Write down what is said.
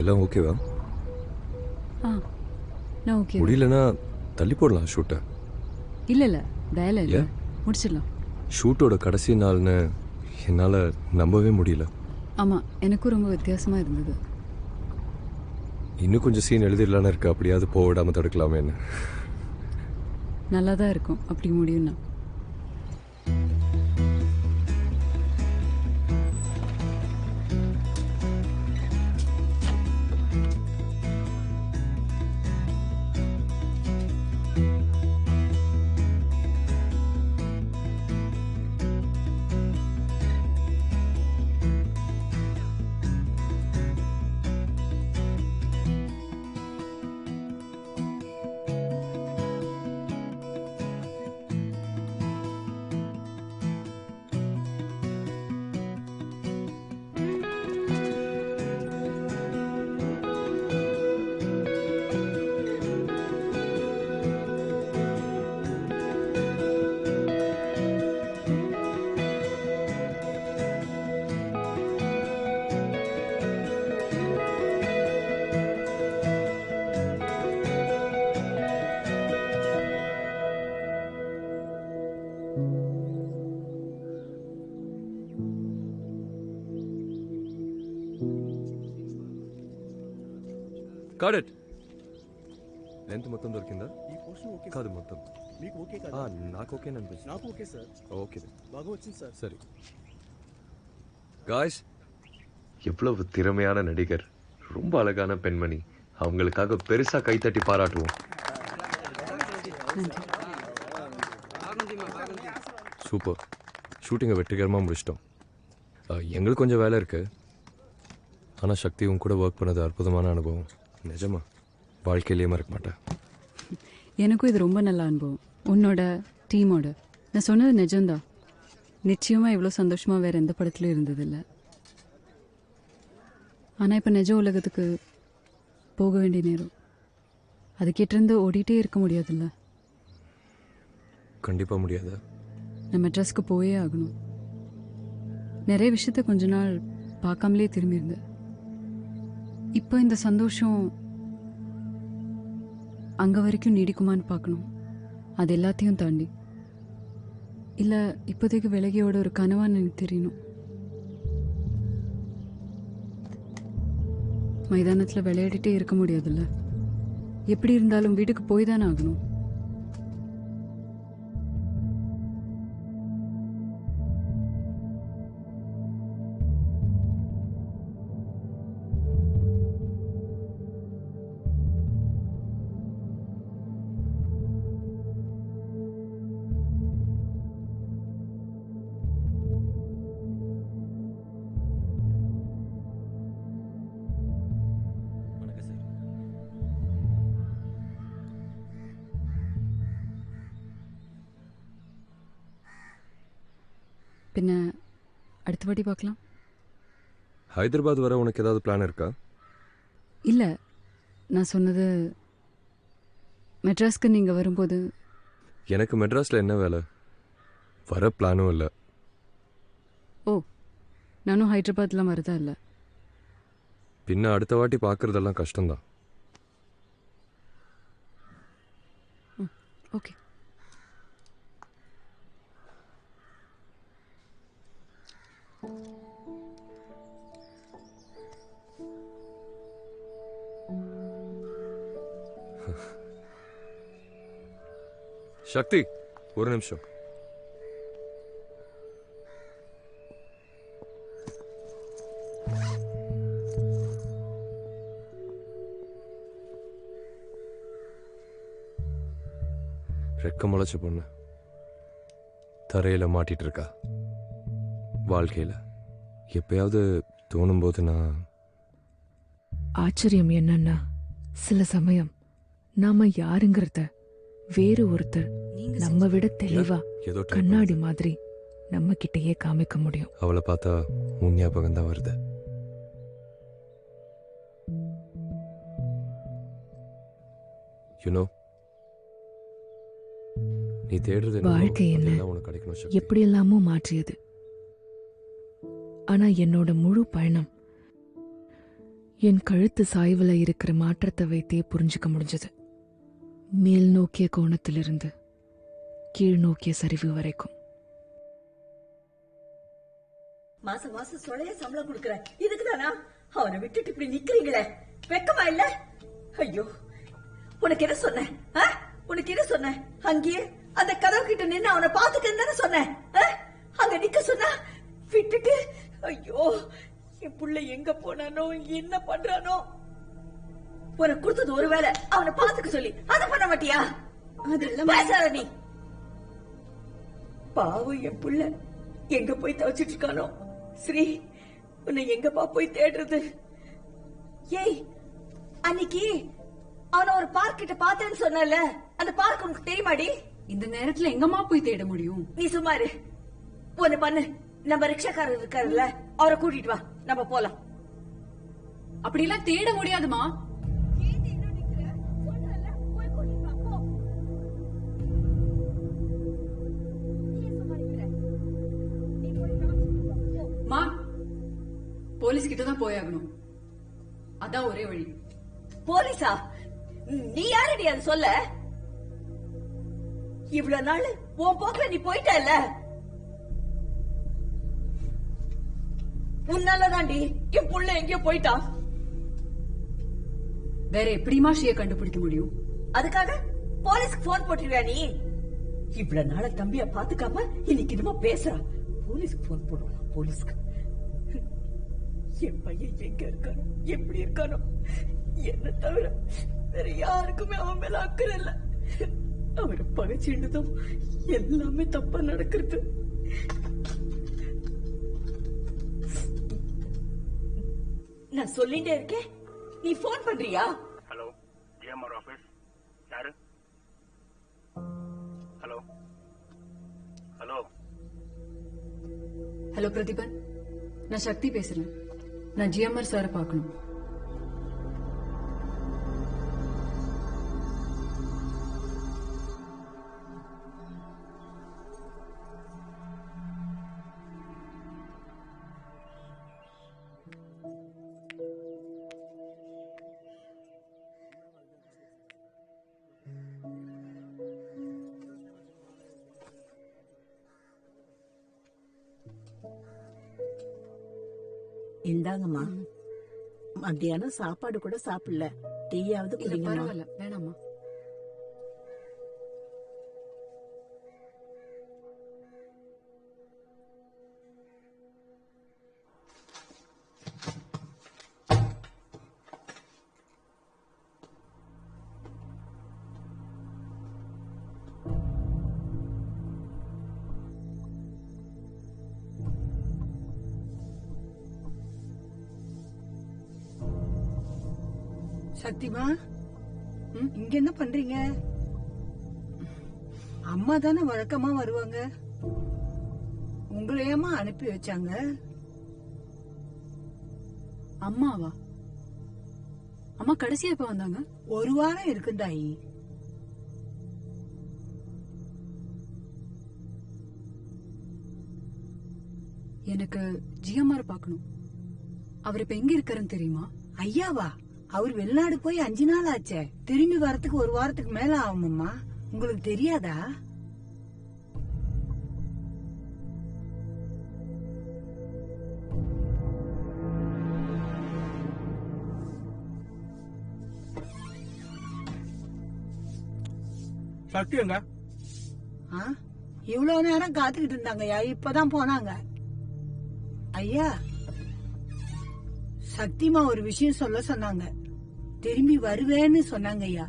எல்லாம் ஓகேவா? ஆ நான் ஓகே. முடியலன்னா தள்ளி போடலாம் ஷூட்டை. இல்லை வேலை இல்லை, முடிச்சிடலாம். ஷூட்டோட கடைசி நாள்னு என்னால் நம்பவே முடியல. ஆமாம், எனக்கும் ரொம்ப வித்தியாசமாக இருந்தது. இன்னும் கொஞ்சம் சீன் எழுதிடலான்னு இருக்கு, அப்படியாவது போக விடாமல் தடுக்கலாமேன்னு. நல்லா தான் இருக்கும் அப்படி முடியும்னா. Got it. లెంత్ మొత్తం దొరికిందా? ఈ పోర్షన్ ఓకే కాదు మొత్తం. మీకు ఓకే కాదు? నాకు ఓకే అనిపిస్తుంది. నాకు ఓకే సార్. ఓకే బాగా వచ్చింది సార్. சரி காய்ஸ், எவ்வளவு திறமையான நடிகர், ரொம்ப அழகான பெண்மணி. அவங்களுக்காக பெருசா கைத்தட்டி பாராட்டுவோம். சூப்பர், ஷூட்டிங்கை வெற்றிகரமாக முடிச்சிட்டோம். எங்களுக்கு கொஞ்சம் வேலை இருக்கு, ஆனால் சக்தி உன் கூட ஒர்க் பண்ணது அற்புதமான அனுபவம். நிஜமா வாழ்க்கையிலேயே மறக்க மாட்டேன். எனக்கும் இது ரொம்ப நல்ல அனுபவம், உன்னோட டீமோட. நான் சொன்னது நிஜம்தான். நிச்சயமாக இவ்வளோ சந்தோஷமாக வேறு எந்த படத்துலையும் இருந்ததில்லை. ஆனால் இப்போ நிஜ உலகத்துக்கு போக வேண்டிய நேரம். அதுக்கிட்டேருந்து ஓடிட்டே இருக்க முடியாதுல்ல. கண்டிப்பாக முடியாது. நான் மெட்ராஸ்க்கு போயே ஆகணும். நிறைய விஷயத்த கொஞ்ச நாள் பார்க்காமலே திரும்பியிருந்தேன். இப்போ இந்த சந்தோஷம் அங்கே வரைக்கும் நீடிக்குமான்னு பார்க்கணும். அது எல்லாத்தையும் தாண்டி இல்லை இப்போதைக்கு விலகியோட ஒரு கனவான்னு எனக்கு தெரியணும். மைதானத்தில் விளையாடிட்டே இருக்க முடியாதுல்ல. எப்படி இருந்தாலும் வீட்டுக்கு போய் தானே ஆகணும். பின்ன அடுத்த வாட்டி பார்க்கலாம். ஹைதராபாத் வர உனக்கு ஏதாவது பிளான் இருக்கா? இல்லை, நான் சொன்னது மெட்ராஸ்க்கு நீங்கள் வரும்போது. எனக்கு மெட்ராஸில் என்ன வேலை? வர பிளானும் இல்லை. ஓ, நானும் ஹைதராபாத்லாம் வரதா இல்லை. பின்ன அடுத்த வாட்டி பார்க்குறதெல்லாம் கஷ்டம்தான். ஓகே. சக்தி, ஒரு நிமிஷம். ரெக்க முளைச்ச பொண்ணு தரையில் மாட்டிட்டு இருக்கா. வாழ்க்கையில் எப்பயாவது தோணும் போது நான் ஆச்சரியம் என்னன்னா, சில சமயம் நாம யாருங்கிறத வேறு ஒருத்தர் நம்ம விட தெளிவா ஏதோ கண்ணாடி மாதிரி நம்ம கிட்டயே காமிக்க முடியும். அவளை பார்த்தா உன் ஞாபகம் தான் வருது. யூனோ, நீ தேடுறது வாழ்க்கை என்ன உனக்கு கிடைக்கணும் சக்தி. எப்படியெல்லாமோ மாற்றியது. ஆனா என்னோட முழு பயணம் என் கழுத்து சாய்வுல இருக்கிற மாற்றத்தை வைத்தே புரிஞ்சுக்க முடிஞ்சது. மேல் நோக்கிய கோணத்திலிருந்து கீழ் நோக்கிய சரிவு வரைக்கும். மாசம் மாசம் சொலைய சம்பளம் கொடுக்கறேன், இதுக்குதானா அவனை விட்டுட்டு இப்படி நிக்கிறீங்களே? வெக்கமா இல்ல? ஐயோ, உனக்கு என்ன சொன்னேன்? உனக்கு என்ன சொன்னேன்? அங்கேயே அந்த கதவு கிட்ட நின்னு அவனை பாத்துக்கன்னு தானே சொன்னேன். அங்க நிக்க சொன்னா விட்டுட்டு, ஐயோ என் புள்ள எங்க போனானோ என்ன பண்றானோ? உனக்கு கொடுத்தது ஒருவேளை அவனை பாத்துக்க சொல்லி அதை பண்ண மாட்டியா? அதெல்லாம் பேசாத நீ. பாவம் என் புள்ள எங்க போய் தவச்சிட்டு இருக்கானோ? ஸ்ரீ, உன்னை எங்கப்பா போய் தேடுறது? ஏய், அன்னைக்கு அவன ஒரு பார்க் கிட்ட பார்த்தேன்னு சொன்னல, அந்த பார்க் உனக்கு தெரியுமாடி? இந்த நேரத்துல எங்கம்மா போய் தேட முடியும்? நீ சும்மா இரு. ஒண்ணு பண்ணு, நம்ம ரிக்ஷாக்காரர் இருக்காருல்ல, அவரை கூட்டிட்டு வா, நம்ம போலாம். அப்படிலாம் தேட முடியாதுமா. மா, போலீஸ் கிட்ட தான் போயாகணும், அதான் ஒரே வழி. போலீஸா? நீ யாரடி அது சொல்ல? இவ்வளவு நாள் உன் போக்குல நீ போயிட்டல. உன்னாலதாண்டி என் புள்ள எங்கேயோ போயிட்டான். வேற எப்படிமா ஸ்ரீய கண்டுபிடிக்க முடியும்? அதுக்காக போலீஸ்க்கு போன் போட்டுருவியா நீ? இவ்வளவு நாள தம்பிய பாத்துக்காம இன்னைக்கு இதுமா பேசுறா. போலீஸ்க்கு போன் போடுவா? போலீஸ்க்கு? என் பையன் எங்க இருக்கானோ, எப்படி இருக்கானோ, என்ன தவிர வேற யாருக்குமே அவன் மேல அக்கறை இல்ல. அவரை பகைச்சிட்டுதான் எல்லாமே தப்பா நடக்கிறது. நான் சொல்லிட்டே இருக்கேன், நீ போன் பண்றியா? Hello, GMR office. யாரு? ஹலோ ஹலோ ஹலோ பிரதீபன், நான் சக்தி பேசுறேன். நான் ஜிஎம்ஆர் சாரை பார்க்கணும். இந்தாங்கம்மா. மத்தியானம் சாப்பாடு கூட சாப்பிடல, டீயாவது இல்ல குடிங்கம்மா. பரவாயில்ல, வேணாமா. சக்திமா, இங்க என்ன பண்றீங்க? அம்மா தானே வழக்கமா வருவாங்க, உங்களையம்மா அனுப்பி வச்சாங்க. அம்மாவா? அம்மா கடைசியா எப்ப வந்தாங்க? ஒரு வாரம் இருக்கும் தாயி. எனக்கு ஜிஎம்ஆர் பார்க்கணும். அவர் இப்ப எங்க இருக்காருன்னு தெரியுமா? ஐயாவா? அவர் வெளிநாடு போய் 5 நாள் ஆச்சே, திரும்பி வரத்துக்கு ஒரு வாரத்துக்கு மேல ஆகுமம்மா. உங்களுக்கு தெரியாதா? சக்தி எங்க? இவ்வளவு நேரம் காத்துக்கிட்டு இருந்தாங்கய்யா, இப்பதான் போனாங்க. ஐயா, சக்திமா ஒரு விஷயம் சொல்ல சொன்னாங்க, திரும்பி வருவேன்னு சொன்னாங்க ஐயா.